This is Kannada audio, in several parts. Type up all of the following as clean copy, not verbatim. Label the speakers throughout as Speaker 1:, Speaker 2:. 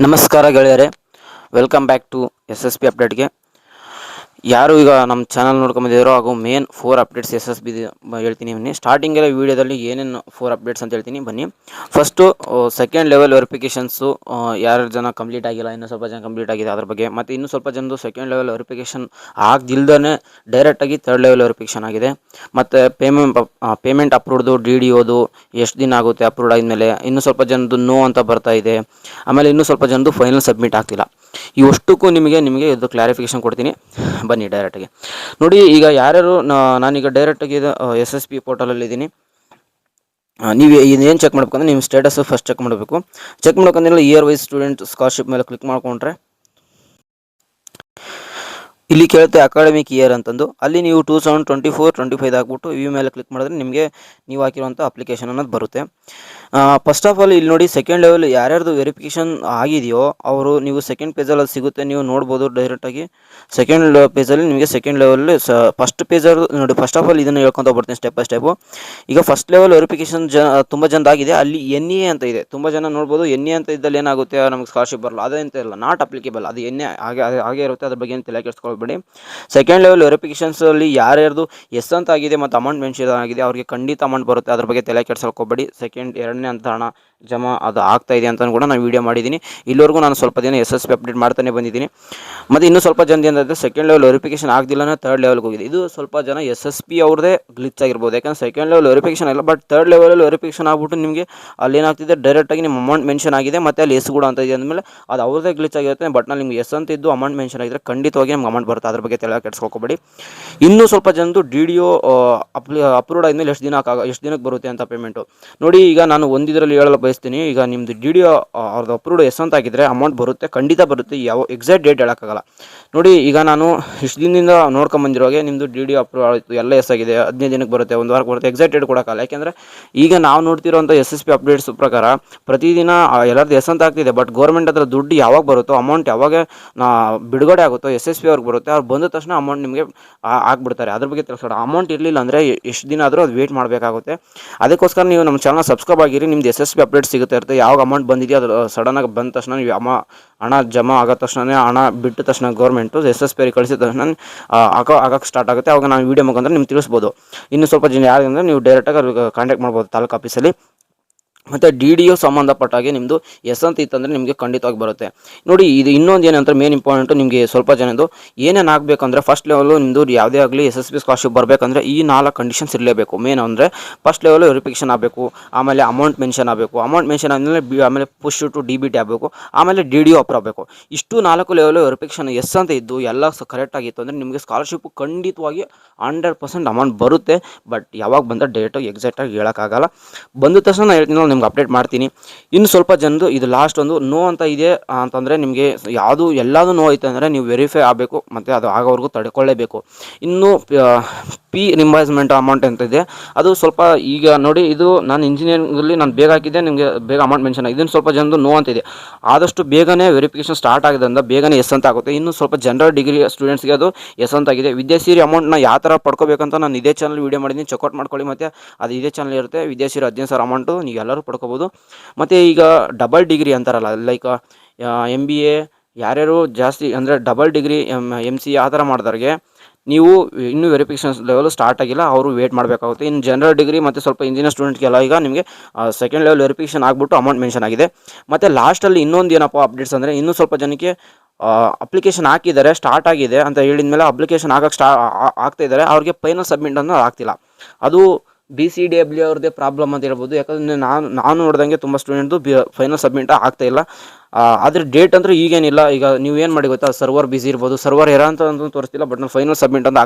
Speaker 1: ನಮಸ್ಕಾರ ಗೆಳೆಯರೆ, ವೆಲ್ಕಮ್ ಬ್ಯಾಕ್ ಟು SSP ಅಪ್ಡೇಟ್ಗೆ. ಯಾರು ಈಗ ನಮ್ಮ ಚಾನಲ್ ನೋಡ್ಕೊಂಬಂದಿರೋ ಹಾಗೂ ಮೇನ್ 4 ಅಪ್ಡೇಟ್ಸ್ SSB ಹೇಳ್ತೀನಿ. ಬನ್ನಿ, ಸ್ಟಾರ್ಟಿಂಗೆಲ್ಲ ವೀಡಿಯೋದಲ್ಲಿ ಏನೇನು 4 ಅಪ್ಡೇಟ್ಸ್ ಅಂತ ಹೇಳ್ತೀನಿ. ಬನ್ನಿ, ಫಸ್ಟು ಸೆಕೆಂಡ್ ಲೆವೆಲ್ ವೆರಿಫಿಕೇಷನ್ಸು ಯಾರು ಜನ ಕಂಪ್ಲೀಟ್ ಆಗಿಲ್ಲ, ಇನ್ನೂ ಸ್ವಲ್ಪ ಜನ ಕಂಪ್ಲೀಟ್ ಆಗಿದೆ ಅದ್ರ ಬಗ್ಗೆ. ಮತ್ತು ಇನ್ನೂ ಸ್ವಲ್ಪ ಜನದು ಸೆಕೆಂಡ್ ಲೆವೆಲ್ ವೆರಿಫಿಕೇಷನ್ ಆಗದಿಲ್ದೇ ಡೈರೆಕ್ಟಾಗಿ ಥರ್ಡ್ ಲೆವೆಲ್ ವೆರಿಫಿಕೇಷನ್ ಆಗಿದೆ. ಮತ್ತು ಪೇಮೆಂಟ್ ಅಪ್ರೂವ್ದು DDOದು ಎಷ್ಟು ದಿನ ಆಗುತ್ತೆ ಅಪ್ರೂವ್ಡ್ ಆದಮೇಲೆ, ಇನ್ನೂ ಸ್ವಲ್ಪ ಜನದ್ದು ನೋ ಅಂತ ಬರ್ತಾ ಇದೆ. ಆಮೇಲೆ ಇನ್ನೂ ಸ್ವಲ್ಪ ಜನದ್ದು ಫೈನಲ್ ಸಬ್ಮಿಟ್ ಆಗ್ತಿಲ್ಲ. ಇವಷ್ಟಕ್ಕೂ ನಿಮಗೆ ಇದು ಕ್ಲಾರಿಫಿಕೇಷನ್ ಕೊಡ್ತೀನಿ. ಬನ್ನಿ ಡೈರೆಕ್ಟಾಗಿ ನೋಡಿ. ಈಗ ಯಾರ್ಯಾರು ನಾನೀಗ ಡೈರೆಕ್ಟಾಗಿ SSP ಪೋರ್ಟಲಲ್ಲಿದ್ದೀನಿ. ನೀವು ಏನು ಚೆಕ್ ಮಾಡ್ಬೇಕಂದ್ರೆ ನಿಮ್ಮ ಸ್ಟೇಟಸ್ ಫಸ್ಟ್ ಚೆಕ್ ಮಾಡಬೇಕು. ಚೆಕ್ ಮಾಡ್ಬೇಕಂದ್ರೆ ಇಯರ್ ವೈಸ್ ಸ್ಟೂಡೆಂಟ್ ಸ್ಕಾಲರ್ಶಿಪ್ ಮೇಲೆ ಕ್ಲಿಕ್ ಮಾಡ್ಕೊಂಡ್ರೆ ಇಲ್ಲಿ ಕೇಳುತ್ತೆ ಅಕಾಡೆಮಿಕ್ ಇಯರ್ ಅಂತಂದು. ಅಲ್ಲಿ ನೀವು 2024-25 ಹಾಕ್ಬಿಟ್ಟು ವ್ಯೂ ಮೇಲೆ ಕ್ಲಿಕ್ ಮಾಡಿದ್ರೆ ನಿಮಗೆ ನೀವು ಹಾಕಿರುವಂಥ ಅಪ್ಲಿಕೇಶನ್ ಅನ್ನೋದು ಬರುತ್ತೆ. ಫಸ್ಟ್ ಆಫ್ ಆಲ್ ಇಲ್ಲಿ ನೋಡಿ, ಸೆಕೆಂಡ್ ಲೆವೆಲ್ ಯಾರ್ಯಾರ್ದು ವೆರಿಫಿಕೇಷನ್ ಆಗಿದೆಯೋ ಅವರು ನೀವು ಸೆಕೆಂಡ್ ಪೇಜಲ್ಲಿ ಸಿಗುತ್ತೆ, ನೀವು ನೋಡ್ಬೋದು ಡೈರೆಕ್ಟಾಗಿ. ಸೆಕೆಂಡ್ ಪೇಜಲ್ಲಿ ನಿಮಗೆ ಸೆಕೆಂಡ್ ಲೆವೆಲ್ ಫಸ್ಟ್ ಪೇಜಲ್ಲಿ ನೋಡಿ. ಫಸ್ಟ್ ಆಫ್ ಆಲ್ ಇದನ್ನು ಹೇಳ್ಕೊತ ಬರ್ತೀನಿ ಸ್ಟೆಪ್ ಬೈ ಸ್ಟೆಪ್ಪು. ಈಗ ಫಸ್ಟ್ ಲೆವೆಲ್ ವೆರಿಫಿಕೇಷನ್ ತುಂಬ ಜನದಾಗಿದೆ. ಅಲ್ಲಿ NA ಅಂತ ಇದೆ, ತುಂಬ ಜನ ನೋಡ್ಬೋದು. NA ಅಂತ ಇದ್ದಲ್ಲಿ ಏನಾಗುತ್ತೆ, ನಮಗೆ ಸ್ಕಾಲರ್ಶಿಪ್ ಬರಲ್ಲ, ಅದಂತ ಇಲ್ಲ, ನಾಟ್ ಅಪ್ಲಿಕೇಬಲ್. ಅದು NA ಹಾಗೆ ಇರುತ್ತೆ, ಅದ್ರ ಬಗ್ಗೆ ಏನು ತಲೆ ಕೆಡಿಸ್ಕೊಳ್ಬೇಡಿ. ಸೆಕೆಂಡ್ ಲೆವೆಲ್ ವೆರಿಫಿಕೇಷನ್ಸಲ್ಲಿ ಯಾರ್ಯಾರ್ದು ಎಸ್ ಅಂತ ಆಗಿದೆ ಮತ್ತು ಅಮೌಂಟ್ ಮೆನ್ಷನ್ ಆಗಿದೆ ಅವ್ರಿಗೆ ಖಂಡಿತ ಅಮೌಂಟ್ ಬರುತ್ತೆ, ಅದ್ರ ಬಗ್ಗೆ ತಲೆ ಕೆಡಿಸ್ಕೊಳ್ಬೇಡಿ. ಸೆಕೆಂಡ್ ಎರಡನೇ ಅಂತ ಹಣ ಜಮಾ ಅದು ಆಗ್ತಾ ಇದೆ ಅಂತ ಕೂಡ ನಾನು ವೀಡಿಯೋ ಮಾಡಿದ್ದೀನಿ. ಇಲ್ಲಿವರೆಗೂ ನಾನು ಸ್ವಲ್ಪ ದಿನ SSP ಅಪ್ಡೇಟ್ ಮಾಡ್ತಾನೆ ಬಂದಿದ್ದೀನಿ. ಮತ್ತು ಇನ್ನೂ ಸ್ವಲ್ಪ ಜನ ಏನಂದರೆ ಸೆಕೆಂಡ್ ಲೆವೆಲ್ ವೆರಿಫಿಕೇಷನ್ ಆಗದಿಲ್ಲ ಥರ್ಡ್ ಲೆವೆಲ್ಗೆ ಹೋಗಿದೆ. ಇದು ಸ್ವಲ್ಪ ಜನ SSP ಅವ್ರದ್ದೇ ಗ್ಲಿಚ್ ಆಗಿರ್ಬೋದು. ಯಾಕಂದರೆ ಸೆಕೆಂಡ್ ಲೆವೆಲ್ ವೆರಿಫಿಕೇಷನ್ ಇಲ್ಲ, ಬಟ್ ಥರ್ಡ್ ಲೆವೆಲ್ ವೆರಿಫಿಕೇಷನ್ ಆಗ್ಬಿಟ್ಟು ನಿಮಗೆ ಅಲ್ಲಿ ಏನಾಗ್ತಿದೆ, ಡೈರೆಕ್ಟಾಗಿ ನಿಮ್ಮ ಅಮೌಂಟ್ ಮೆನ್ಷನ್ ಆಗಿದೆ ಮತ್ತು ಅಲ್ಲಿ ಎಸ್ ಕೂಡ ಅಂತ ಇದೆ ಅಂದಮೇಲೆ ಅದು ಅವ್ರದ್ದೇ ಗ್ಲಿಚ್ ಆಗಿರುತ್ತೆ. ಬಟ್ ನಾನು ನಿಮ್ಗೆ ಎಸ್ ಅಂತ ಇದ್ದು ಅಮೌಂಟ್ ಮೆನ್ಷನ್ ಆಗಿದ್ರೆ ಖಂಡಿತವಾಗಿ ನಿಮ್ಗೆ ಅಮೌಂಟ್ ಬರುತ್ತೆ, ಅದ್ರ ಬಗ್ಗೆ ತಲೆ ಕೆಡಿಸ್ಕೊಳ್ಬೇಡಿ. ಇನ್ನೂ ಸ್ವಲ್ಪ ಜನದ್ದು DDO ಅಪ್ರೂವ್ಡ್ ಆದಮೇಲೆ ಎಷ್ಟು ದಿನಕ್ಕೆ ಬರುತ್ತೆ ಅಂತ ಪೇಮೆಂಟು ನೋಡಿ. ಈಗ ನಾನು ಒಂದಿದ್ರಲ್ಲಿ ಹೇಳಲು ಬಯಸ್ತೀನಿ. ಈಗ ನಿಮ್ಮದು DDO ಅವ್ರದ್ದು ಅಪ್ರೂವ್ಡ್ ಎಸ್ ಅಂತ ಆಗಿದ್ರೆ ಅಮೌಂಟ್ ಬರುತ್ತೆ, ಖಂಡಿತ ಬರುತ್ತೆ. ಯಾವ ಎಕ್ಸಾಕ್ಟ್ ಡೇಟ್ ಹೇಳೋಕ್ಕಾಗಲ್ಲ ನೋಡಿ. ಈಗ ನಾನು ಇಷ್ಟು ದಿನದಿಂದ ನೋಡ್ಕೊಂಬಂದಿರೋಗೆ ನಿಮ್ಮದು DDO ಅಪ್ರೂವ್ ಆಯಿತು, ಎಲ್ಲ ಎಸ್ ಆಗಿದೆ, 15 ದಿನಕ್ಕೆ ಬರುತ್ತೆ, ಒಂದು ವಾರಕ್ಕೆ ಬರುತ್ತೆ, ಎಕ್ಸಾಕ್ಟ್ ಡೇಟ್ ಕೊಡೋಕ್ಕಲ್ಲ. ಯಾಕೆಂದರೆ ಈಗ ನಾವು ನೋಡ್ತಿರೋಂಥ SSP ಅಪ್ಡೇಟ್ಸ್ ಪ್ರಕಾರ ಪ್ರತಿದಿನ ಎಲ್ಲರದ್ದು ಎಸ್ ಅಂತ ಆಗ್ತಿದೆ. ಬಟ್ ಗೌರ್ಮೆಂಟ್ ಹತ್ರ ದುಡ್ಡು ಯಾವಾಗ ಬರುತ್ತೋ, ಅಮೌಂಟ್ ಯಾವಾಗ ಬಿಡುಗಡೆ ಆಗುತ್ತೋ SSP ಅವ್ರಿಗೆ ಬರುತ್ತೆ. ಅವ್ರು ಬಂದ ತಕ್ಷಣ ಅಮೌಂಟ್ ನಿಮಗೆ ಆಗ್ಬಿಡ್ತಾರೆ. ಅದ್ರ ಬಗ್ಗೆ ತಿಳಿಸೋಣ. ಅಮೌಂಟ್ ಇರಲಿಲ್ಲ ಅಂದರೆ ಎಷ್ಟು ದಿನ ಆದರೂ ಅದು ವೇಟ್ ಮಾಡಬೇಕಾಗುತ್ತೆ. ಅದಕ್ಕೋಸ್ಕರ ನೀವು ನಮ್ಮ ಚಾನಲ್ ಸಬ್ಸ್ಕ್ರೈಬ್ ಆಗಿರಿ, ನಿಮ್ದು SSP ಅಪ್ಡೇಟ್ ಸಿಗುತ್ತೆ ಇರುತ್ತೆ. ಯಾವಾಗ ಅಮೌಂಟ್ ಬಂದಿದೆಯೋ ಅದು ಸಡನ್ನಾಗಿ ಬಂದ ತಕ್ಷಣ ನೀವು ಹಣ ಜಮಾ ಆಗೋ ತಕ್ಷಣ, ಹಣ ಬಿಟ್ಟ ತಕ್ಷಣ ಗೌರ್ಮೆಂಟು SSP ಅವ್ರಿಗೆ ಕಳಿಸಿದ ತಕ್ಷಣ ಆಗೋಕ್ಕೆ ಸ್ಟಾರ್ಟ್ ಆಗುತ್ತೆ. ಅವಾಗ ನಾನು ವೀಡಿಯೋ ಮುಖಾಂತರ ನಿಮ್ಗೆ ತಿಳಿಸ್ಬೋದು. ಇನ್ನು ಸ್ವಲ್ಪ ಜನ ಯಾರಂದರೆ ನೀವು ಡೈರೆಕ್ಟಾಗಿ ಅವ್ರಿಗೆ ಕಾಂಟ್ಯಾಕ್ಟ್ ಮಾಡ್ಬೋದು ತಾಲೂಕು ಆಫೀಸಲ್ಲಿ. ಮತ್ತು DDO ಸಂಬಂಧಪಟ್ಟಾಗೆ ನಿಮ್ಮದು ಎಸ್ ಅಂತ ಇತ್ತಂದರೆ ನಿಮಗೆ ಖಂಡಿತವಾಗಿ ಬರುತ್ತೆ ನೋಡಿ. ಇದು ಇನ್ನೊಂದು ಏನಂದ್ರೆ ಮೇನ್ ಇಂಪಾರ್ಟೆಂಟು, ನಿಮಗೆ ಸ್ವಲ್ಪ ಜನದ್ದು ಏನೇನು ಆಗಬೇಕಂದ್ರೆ ಫಸ್ಟ್ ಲೆವೆಲು ನಿಮ್ಮದು ಯಾವುದೇ ಆಗಲಿ SSP ಸ್ಕಾಲರ್ಶಿಪ್ ಬರಬೇಕಂದ್ರೆ ಈ 4 ಕಂಡೀಷನ್ಸ್ ಇರಲೇಬೇಕು. ಮೇನ್ ಅಂದರೆ ಫಸ್ಟ್ ಲೆವೆಲ್ ವೆರಿಫಿಕೇಷನ್ ಆಗಬೇಕು, ಆಮೇಲೆ ಅಮೌಂಟ್ ಮೆನ್ಷನ್ ಆಗಬೇಕು, ಅಮೌಂಟ್ ಮೆನ್ಷನ್ ಆದಮೇಲೆ ಆಮೇಲೆ ಪುಷ್ ಟು DBT ಆಗಬೇಕು, ಆಮೇಲೆ DDO ಅಪ್ರೂವ್ ಆಗಬೇಕು. ಇಷ್ಟು 4 ಲೆವೆಲ್ ವೆರಿಫಿಕೇಷನ್ ಎಸ್ ಅಂತ ಇದ್ದು ಎಲ್ಲ ಕರೆಕ್ಟಾಗಿತ್ತು ಅಂದರೆ ನಿಮಗೆ ಸ್ಕಾಲರ್ಶಿಪ್ಪು ಖಂಡಿತವಾಗಿ 100% ಅಮೌಂಟ್ ಬರುತ್ತೆ. ಬಟ್ ಯಾವಾಗ ಬಂದ ಡೇಟು ಎಕ್ಸಾಕ್ಟಾಗಿ ಹೇಳೋಕ್ಕಾಗಲ್ಲ. ಬಂದ ತಕ್ಷಣ ನಾನು ಹೇಳ್ತೀನಿ, ನಿಮ್ಗೆ ಅಪ್ಡೇಟ್ ಮಾಡ್ತೀನಿ. ಇನ್ನು ಸ್ವಲ್ಪ ಜನದು ಇದು ಲಾಸ್ಟ್ ಒಂದು ನೋ ಅಂತ ಇದೆ ಅಂತಂದರೆ, ನಿಮಗೆ ಎಲ್ಲದೂ ನೋ ಐತೆ ಅಂದರೆ ನೀವು ವೆರಿಫೈ ಆಗಬೇಕು ಮತ್ತು ಅದು ಆಗೋವರೆಗೂ ತಡ್ಕೊಳ್ಳೇಬೇಕು. ಇನ್ನು ರಿಮೈಸ್ಮೆಂಟ್ ಅಮೌಂಟ್ ಅಂತ ಇದೆ, ಅದು ಸ್ವಲ್ಪ ಈಗ ನೋಡಿ. ಇದು ನಾನು ಇಂಜಿನಿಯರಿಂಗಲ್ಲಿ ನಾನು ಬೇಗ ಹಾಕಿದ್ದೆ, ನಿಮಗೆ ಬೇಗ ಅಮೌಂಟ್ ಮೆನ್ಷನ್ ಆಗಿದೆ. ಇನ್ನು ಸ್ವಲ್ಪ ಜನದು ನೋ ಅಂತಿದೆ. ಆದಷ್ಟು ಬೇಗನೆ ವೆರಿಫಿಕೇಷನ್ ಸ್ಟಾರ್ಟ್ ಆಗಿದ್ದರಿಂದ ಬೇಗನೆ ಎಸ್ ಅಂತ ಆಗುತ್ತೆ. ಇನ್ನು ಸ್ವಲ್ಪ ಜನರಲ್ ಡಿಗ್ರಿ ಸ್ಟೂಡೆಂಟ್ಸ್ಗೆ ಅದು ಎಸ್ ಅಂತ ಆಗಿದೆ. ವಿದ್ಯಾಸಿರಿ ಅಮೌಂಟ್ನ ಯಾವ ಥರ ಪಡ್ಕೋಬೇಕಂತ ನಾನು ಇದೇ ಚಾನಲ್ ವೀಡಿಯೋ ಮಾಡಿದ್ದೀನಿ, ಚೆಕ್ಔಟ್ ಮಾಡ್ಕೊಳ್ಳಿ. ಮತ್ತು ಅದು ಇದೇ ಚಾನಲ್ ಇರುತ್ತೆ. ವಿದ್ಯಾಸಿರಿ 15,000 ಅಮೌಂಟು ನೀವು ಎಲ್ಲರೂ ಪಡ್ಕೋಬೋದು. ಮತ್ತು ಈಗ ಡಬಲ್ ಡಿಗ್ರಿ ಅಂತಾರಲ್ಲ, ಲೈಕ್ MBA ಯಾರ್ಯಾರು ಜಾಸ್ತಿ ಅಂದರೆ ಡಬಲ್ ಡಿಗ್ರಿ MCA ಆ ಥರ ಮಾಡಿದವ್ರಿಗೆ ನೀವು ಇನ್ನೂ ವೆರಿಫಿಕೇಷನ್ ಲೆವೆಲ್ ಸ್ಟಾರ್ಟ್ ಆಗಿಲ್ಲ, ಅವರು ವೇಟ್ ಮಾಡಬೇಕಾಗುತ್ತೆ. ಇನ್ನು ಜನರಲ್ ಡಿಗ್ರಿ ಮತ್ತು ಸ್ವಲ್ಪ ಇಂಜಿನಿಯರ್ ಸ್ಟೂಡೆಂಟ್ಗೆಲ್ಲ ಈಗ ನಿಮಗೆ ಸೆಕೆಂಡ್ ಲೆವೆಲ್ ವೆರಿಫಿಕೇಷನ್ ಆಗಿಬಿಟ್ಟು ಅಮೌಂಟ್ ಮೆನ್ಷನ್ ಆಗಿದೆ. ಮತ್ತು ಲಾಸ್ಟಲ್ಲಿ ಇನ್ನೊಂದು ಏನಪ್ಪ ಅಪ್ಡೇಟ್ಸ್ ಅಂದರೆ, ಇನ್ನೂ ಸ್ವಲ್ಪ ಜನಕ್ಕೆ ಅಪ್ಲಿಕೇಶನ್ ಹಾಕಿದ್ದಾರೆ, ಸ್ಟಾರ್ಟ್ ಆಗಿದೆ ಅಂತ ಹೇಳಿದ ಮೇಲೆ ಅಪ್ಲಿಕೇಶನ್ ಆಗ್ತಾಯಿದ್ದಾರೆ, ಅವ್ರಿಗೆ ಫೈನಲ್ ಸಬ್ಮಿಟ್ ಅನ್ನೋದು ಆಗ್ತಿಲ್ಲ. ಅದು BCDW ಅವ್ರದ್ದೇ ಪ್ರಾಬ್ಲಮ್ ಅಂತ ಹೇಳ್ಬೋದು. ಯಾಕಂದರೆ ನಾನು ನೋಡ್ದಂಗೆ ತುಂಬ ಸ್ಟೂಡೆಂಟ್ದು ಫೈನಲ್ ಸಬ್ಮಿಟ್ ಆಗ್ತಾಯಿಲ್ಲ. ಆದರೆ ಡೇಟ್ ಅಂದರೆ ಈಗೇನಿಲ್ಲ. ಈಗ ನೀವು ಏನು ಮಾಡಿ ಗೊತ್ತಾ, ಸರ್ವರ್ ಬಿಸಿ ಇರ್ಬೋದು, ಸರ್ವರ್ ಅಂತ ತೋರಿಸ್ತಿಲ್ಲ. ಬಟ್ ನಾನು ಫೈನಲ್ ಸಬ್ಮಿಟ್ ಅಂತ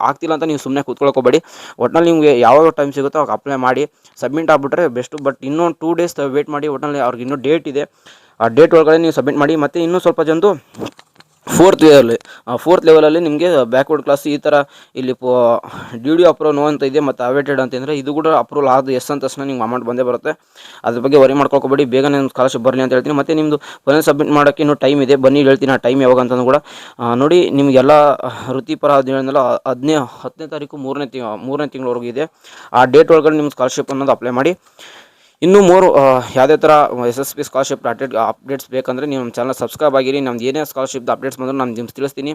Speaker 1: ಆಗ್ತಿಲ್ಲ ಅಂತ ನೀವು ಸುಮ್ಮನೆ ಕೂತ್ಕೊಳ್ಕೋಬೇಡಿ. ಒಟ್ಟಿನಲ್ಲಿ ನಿಮಗೆ ಯಾವಾಗ ಟೈಮ್ ಸಿಗುತ್ತೋ ಅವಾಗ ಅಪ್ಲೈ ಮಾಡಿ ಸಬ್ಮಿಟ್ ಆಗಿಬಿಟ್ರೆ ಬೆಸ್ಟು. ಬಟ್ ಇನ್ನೊಂದು 2 ಡೇಸ್ ವೇಟ್ ಮಾಡಿ. ಒಟ್ಟಿನಲ್ಲಿ ಅವ್ರಿಗೆ ಇನ್ನೂ ಡೇಟ್ ಇದೆ, ಆ ಡೇಟ್ ಒಳಗಡೆ ನೀವು ಸಬ್ಮಿಟ್ ಮಾಡಿ. ಮತ್ತು ಇನ್ನೂ ಸ್ವಲ್ಪ ಜನದು ಫೋರ್ತ್ ಲೆವೆಲಲ್ಲಿ ನಿಮಗೆ ಬ್ಯಾಕ್ವರ್ಡ್ ಕ್ಲಾಸ್ ಈ ಥರ ಇಲ್ಲಿ DDO ಅಪ್ರೂವ್ ನೋ ಅಂತ ಇದೆ ಮತ್ತು ಅವೇಟೆಡ್ ಅಂತಂದರೆ ಇದು ಕೂಡ ಅಪ್ರೂವಲ್ ಆದ ಎಸ್ ಅಂತ ತಕ್ಷಣ ನಿಮ್ಗೆ ಅಮೌಂಟ್ ಬಂದೇ ಬರುತ್ತೆ. ಅದ್ರ ಬಗ್ಗೆ ವರಿ ಮಾಡ್ಕೊಳ್ಬೇಡಿ, ಬೇಗನೆ ನಿಮ್ಮ ಸ್ಕಾಲರ್ಶಿಪ್ ಬರಲಿ ಅಂತ ಹೇಳ್ತೀನಿ. ಮತ್ತು ನಿಮ್ಮದು ಫೈನಲ್ ಸಬ್ಮಿಟ್ ಮಾಡೋಕ್ಕೆ ಇನ್ನೂ ಟೈಮ್ ಇದೆ, ಬನ್ನಿ ಹೇಳ್ತೀನಿ ಆ ಟೈಮ್ ಯಾವಾಗ ಅಂತಂದು ಕೂಡ ನೋಡಿ. ನಿಮಗೆಲ್ಲ ವೃತ್ತಿಪರ ಹೇಳಿದ್ನಲ್ಲ 10ನೇ ತಾರೀಕು 3ನೇ ತಿಂಗಳವರೆಗೂ ಇದೆ. ಆ ಡೇಟ್ ಒಳಗಡೆ ನಿಮ್ಮ ಸ್ಕಾಲರ್ಶಿಪ್ ಅನ್ನೋದು ಅಪ್ಲೈ ಮಾಡಿ. ಇನ್ನೂ ಮೂರು ಯಾವುದೇ ಥರ SSB ಸ್ಕಾಲರ್ಶಿಪ್ ಅಪ್ಡೇಟ್ಸ್ ಬೇಕಂದರೆ ನೀವು ನಮ್ಮ ಚಾನಲ್ ಸಬ್ಸ್ಕ್ರೈಬ್ ಆಗಿರಿ. ನಮ್ದು ಏನೇ ಸ್ಕಾಲರ್ಶಿಪ್ದು ಅಪ್ಡೇಟ್ಸ್ ಬಂದರೂ ನಾನು ನಿಮ್ಗೆ ತಿಳಿಸ್ತೀನಿ.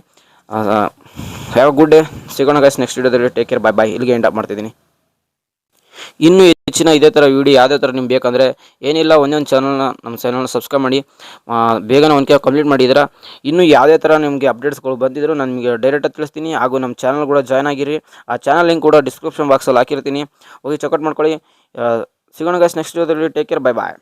Speaker 1: Have a good day. ಸಿಗೋಣ ಗೈಸ್ ನೆಕ್ಸ್ಟ್ ವಿಡಿಯೋದಲ್ಲಿ. ಟೇಕ್ ಕೇರ್, ಬಾಯ್. ಇಲ್ಲಿಗೆ ಎಂಡ್ ಅಪ್ ಮಾಡ್ತಿದ್ದೀನಿ. ಇನ್ನೂ ಹೆಚ್ಚಿನ ಇದೇ ಥರ ವೀಡಿಯೋ ಯಾವುದೇ ಥರ ನಿಮ್ಗೆ ಬೇಕಂದರೆ ಏನಿಲ್ಲ, ಒಂದೊಂದು ನಮ್ಮ ಚಾನಲ್ನ ಸಬ್ಸ್ಕ್ರೈಬ್ ಮಾಡಿ ಬೇಗನೆ ಒಂದು ಕಂಪ್ಲೀಟ್ ಮಾಡಿದ್ರೆ ಇನ್ನೂ ಯಾವುದೇ ಥರ ನಿಮಗೆ ಅಪ್ಡೇಟ್ಸ್ಗಳು ಬಂದಿದ್ರು ನಾನು ನಿಮಗೆ ಡೈರೆಕ್ಟಾಗಿ ತಿಳಿಸ್ತೀನಿ. ಹಾಗೂ ನಮ್ಮ ಚಾನಲ್ ಕೂಡ ಜಾಯ್ನ್ ಆಗಿರಿ. ಆ ಚಾನಲ್ ಲಿಂಕ್ ಕೂಡ ಡಿಸ್ಕ್ರಿಪ್ಷನ್ ಬಾಕ್ಸಲ್ಲಿ ಹಾಕಿರ್ತೀನಿ, ಹೋಗಿ ಚೆಕ್ಔಟ್ ಮಾಡ್ಕೊಳ್ಳಿ. ಸಿಗೋಣ ಗೈಸ್ ನೆಕ್ಸ್ಟ್ ವಿಡಿಯೋದಲ್ಲಿ. ಟೇಕ್ ಕೇರ್, ಬಾಯ್.